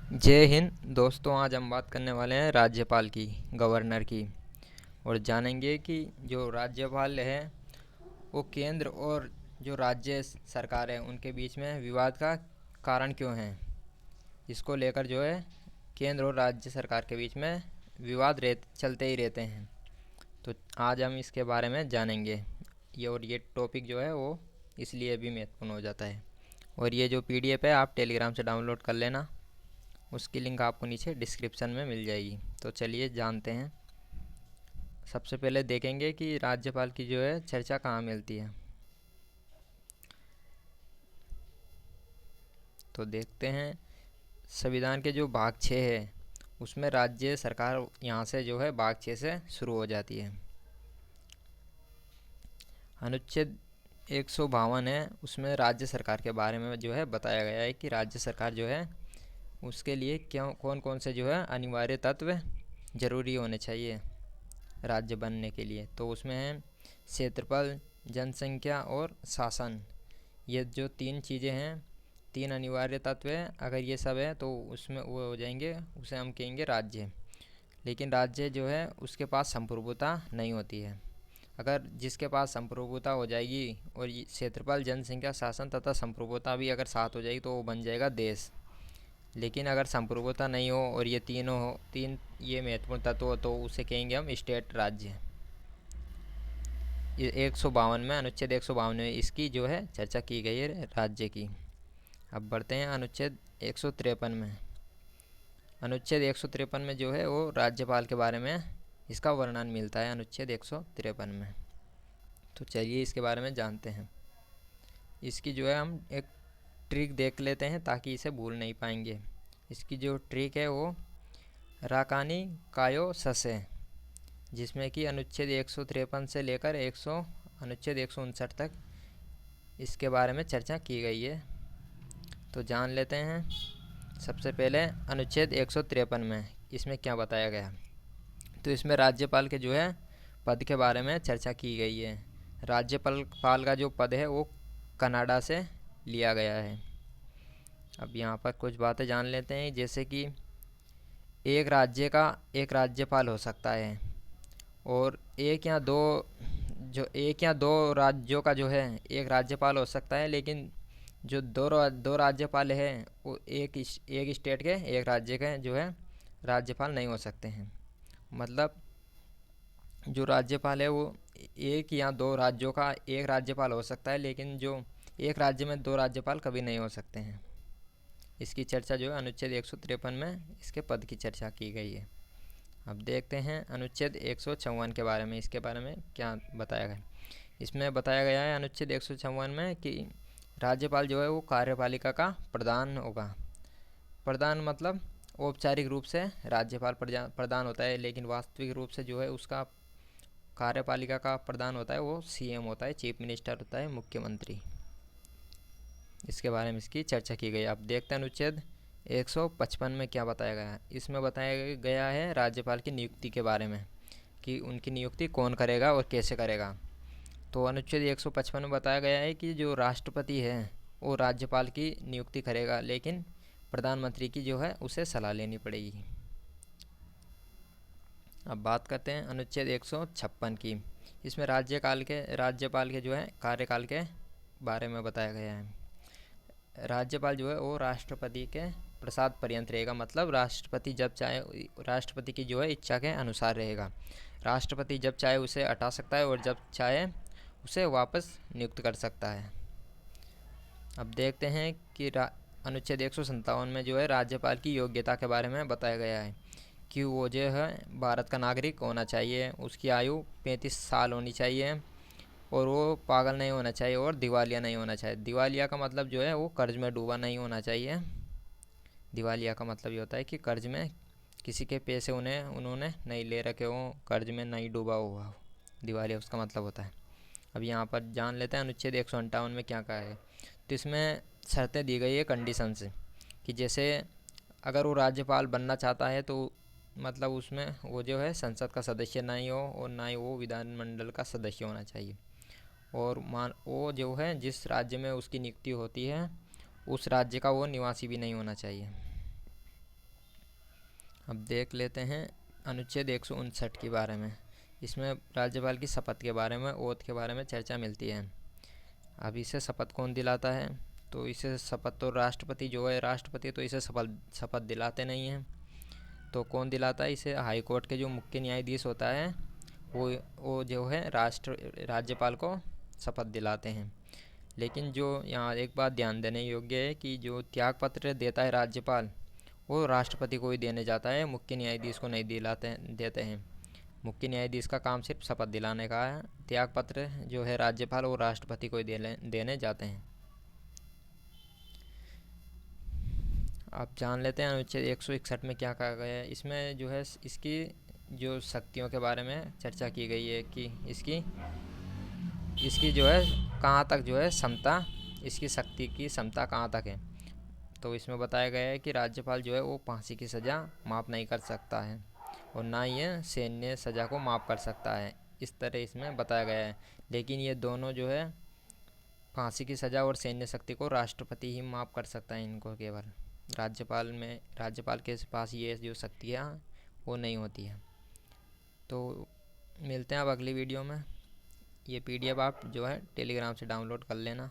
जय हिंद दोस्तों। आज हम बात करने वाले हैं राज्यपाल की, गवर्नर की। और जानेंगे कि जो राज्यपाल है वो केंद्र और जो राज्य सरकार है उनके बीच में विवाद का कारण क्यों है। इसको लेकर जो है केंद्र और राज्य सरकार के बीच में विवाद चलते ही रहते हैं। तो आज हम इसके बारे में जानेंगे। ये टॉपिक जो है वो इसलिए भी महत्वपूर्ण हो जाता है। और ये जो पीडीएफ है आप टेलीग्राम से डाउनलोड कर लेना, उसकी लिंक आपको नीचे डिस्क्रिप्शन में मिल जाएगी। तो चलिए जानते हैं। सबसे पहले देखेंगे कि राज्यपाल की जो है चर्चा कहाँ मिलती है। तो देखते हैं संविधान के जो भाग 6 है उसमें राज्य सरकार यहाँ से जो है भाग 6 से शुरू हो जाती है। अनुच्छेद 152 है, उसमें राज्य सरकार के बारे में जो है बताया गया है कि राज्य सरकार जो है उसके लिए क्यों कौन कौन से जो है अनिवार्य तत्व जरूरी होने चाहिए राज्य बनने के लिए। तो उसमें है क्षेत्रफल, जनसंख्या और शासन। ये जो तीन चीज़ें हैं, तीन अनिवार्य तत्व हैं, अगर ये सब है तो उसमें वो हो जाएंगे, उसे हम कहेंगे राज्य। लेकिन राज्य जो है उसके पास संप्रभुता नहीं होती है। अगर जिसके पास संप्रभुता हो जाएगी और क्षेत्रफल, जनसंख्या, शासन तथा संप्रभुता भी अगर साथ हो जाएगी तो वो बन जाएगा देश। लेकिन अगर संप्रभुता नहीं हो और ये तीनों हो, तीन ये महत्वपूर्ण तत्व हो, तो उसे कहेंगे हम स्टेट, राज्य। ये 152 में, अनुच्छेद 152 में इसकी जो है चर्चा की गई है राज्य की। अब बढ़ते हैं अनुच्छेद 153 में। अनुच्छेद 153 में जो है वो राज्यपाल के बारे में इसका वर्णन मिलता है अनुच्छेद 153 में। तो चलिए इसके बारे में जानते हैं। इसकी जो है हम एक ट्रिक देख लेते हैं ताकि इसे भूल नहीं पाएंगे। इसकी जो ट्रिक है वो राकानी कायो ससे, जिसमें कि अनुच्छेद 153 से लेकर अनुच्छेद 159 तक इसके बारे में चर्चा की गई है। तो जान लेते हैं। सबसे पहले अनुच्छेद 153 में इसमें क्या बताया गया। तो इसमें राज्यपाल के जो है पद के बारे में चर्चा की गई है। राज्यपाल का जो पद है वो कनाडा से लिया गया है। अब यहाँ पर कुछ बातें जान लेते हैं, जैसे कि एक राज्य का एक राज्यपाल हो सकता है और एक या दो राज्यों का जो है एक राज्यपाल हो सकता है। लेकिन जो दो राज्यपाल हैं वो एक स्टेट के एक राज्य के जो है राज्यपाल नहीं हो सकते हैं। मतलब जो राज्यपाल है वो एक या दो राज्यों का एक राज्यपाल हो सकता है, लेकिन जो एक राज्य में दो राज्यपाल कभी नहीं हो सकते हैं। इसकी चर्चा जो है अनुच्छेद 153 में इसके पद की चर्चा की गई है। अब देखते हैं अनुच्छेद 154 के बारे में। इसके बारे में क्या बताया गया। इसमें बताया गया है अनुच्छेद 154 में कि राज्यपाल जो है वो कार्यपालिका का प्रधान होगा। प्रधान मतलब औपचारिक रूप से राज्यपाल प्रधान होता है, लेकिन वास्तविक रूप से जो है उसका कार्यपालिका का प्रधान होता है वो सीएम होता है, चीफ मिनिस्टर होता है, मुख्यमंत्री। इसके बारे में इसकी चर्चा की गई। अब देखते हैं अनुच्छेद 155 में क्या बताया गया है। इसमें बताया गया है राज्यपाल की नियुक्ति के बारे में कि उनकी नियुक्ति कौन करेगा और कैसे करेगा। तो अनुच्छेद 155 में बताया गया है कि जो राष्ट्रपति है वो राज्यपाल की नियुक्ति करेगा, लेकिन प्रधानमंत्री की जो है उसे सलाह लेनी पड़ेगी। अब बात करते हैं अनुच्छेद 156 की। इसमें राज्यपाल के जो है कार्यकाल के बारे में बताया गया है। राज्यपाल जो है वो राष्ट्रपति के प्रसाद पर्यंत रहेगा, मतलब राष्ट्रपति जब चाहे, राष्ट्रपति की जो है इच्छा के अनुसार रहेगा। राष्ट्रपति जब चाहे उसे हटा सकता है और जब चाहे उसे वापस नियुक्त कर सकता है। अब देखते हैं कि अनुच्छेद 157 में जो है राज्यपाल की योग्यता के बारे में बताया गया है कि वो जो है भारत का नागरिक होना चाहिए, उसकी आयु 35 साल होनी चाहिए और वो पागल नहीं होना चाहिए और दिवालिया नहीं होना चाहिए। दिवालिया का मतलब जो है वो कर्ज में डूबा नहीं होना चाहिए। दिवालिया का मतलब ये होता है कि कर्ज में किसी के पैसे उन्होंने नहीं ले रखे हों, कर्ज में नहीं डूबा हुआ हो, दिवालिया उसका मतलब होता है। अब यहाँ पर जान लेते हैं अनुच्छेद 158 में क्या कहा है। तो इसमें शर्तें दी गई है, कंडीशंस, कि जैसे अगर वो राज्यपाल बनना चाहता है तो मतलब उसमें वो जो है संसद का सदस्य नहीं हो और ना ही वो विधानमंडल का सदस्य होना चाहिए। और वो जो है जिस राज्य में उसकी नियुक्ति होती है उस राज्य का वो निवासी भी नहीं होना चाहिए। अब देख लेते हैं अनुच्छेद 159 के बारे में। इसमें राज्यपाल की शपथ के बारे में, ओथ के बारे में चर्चा मिलती है। अब इसे शपथ कौन दिलाता है? तो इसे शपथ तो राष्ट्रपति जो है, राष्ट्रपति तो इसे शपथ दिलाते नहीं हैं। तो कौन दिलाता है इसे? हाई कोर्ट के जो मुख्य न्यायाधीश होता है वो जो है राज्यपाल को शपथ दिलाते हैं। लेकिन जो यहाँ एक बात ध्यान देने योग्य है कि जो त्याग पत्र देता है राज्यपाल, वो राष्ट्रपति को ही देने जाता है, मुख्य न्यायाधीश को नहीं देते हैं। मुख्य न्यायाधीश का काम सिर्फ शपथ दिलाने का है। त्याग पत्र जो है राज्यपाल वो राष्ट्रपति को ही देने जाते हैं। आप जान लेते हैं अनुच्छेद 161 में क्या कहा गया है। इसमें जो है इसकी जो शक्तियों के बारे में चर्चा की गई है कि इसकी जो है कहाँ तक जो है क्षमता, इसकी शक्ति की क्षमता कहाँ तक है। तो इसमें बताया गया है कि राज्यपाल जो है वो फांसी की सज़ा माफ़ नहीं कर सकता है और ना ही ये सैन्य सज़ा को माफ़ कर सकता है, इस तरह इसमें बताया गया है। लेकिन ये दोनों जो है फांसी की सज़ा और सैन्य शक्ति को राष्ट्रपति ही माफ़ कर सकता है। इनको केवल राज्यपाल के पास ये जो शक्तियाँ वो नहीं होती है। तो मिलते हैं अब अगली वीडियो में। ये PDF आप जो है टेलीग्राम से डाउनलोड कर लेना।